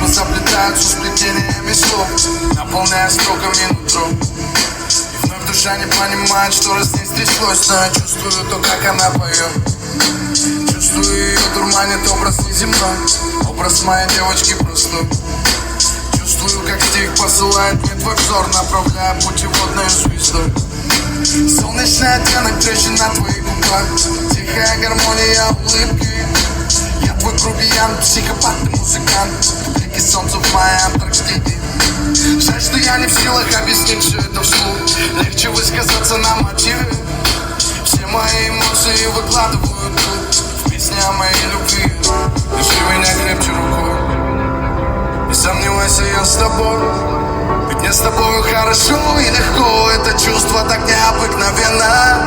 слова заплетаются сплетениями слов, наполняя строками нутро. И вновь душа не понимает, что раз не стряслось, но я чувствую то, как она поет. Чувствую ее дурманит образ неземной, образ моей девочки простой. Чувствую, как стих посылает мне твой взор, направляя путеводную звездой. Солнечный оттенок трещин на твоих губах, тихая гармония улыбки. Я твой грубиян, психопат и музыкант, блики солнца в моей Антарктиде. Жаль, что я не в силах объяснить все это вслух, легче высказаться на мотиве. Все мои эмоции выкладываю тут, в песне о моей любви. Держи меня крепче рукой, не сомневайся, я с тобой. Ведь мне с тобою хорошо и легко, это чувство так необыкновенно.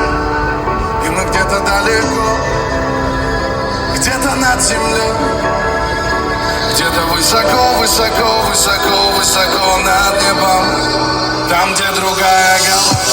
И мы где-то далеко, где-то над землей, где-то высоко, высоко, высоко, высоко над небом, там, где другая голова.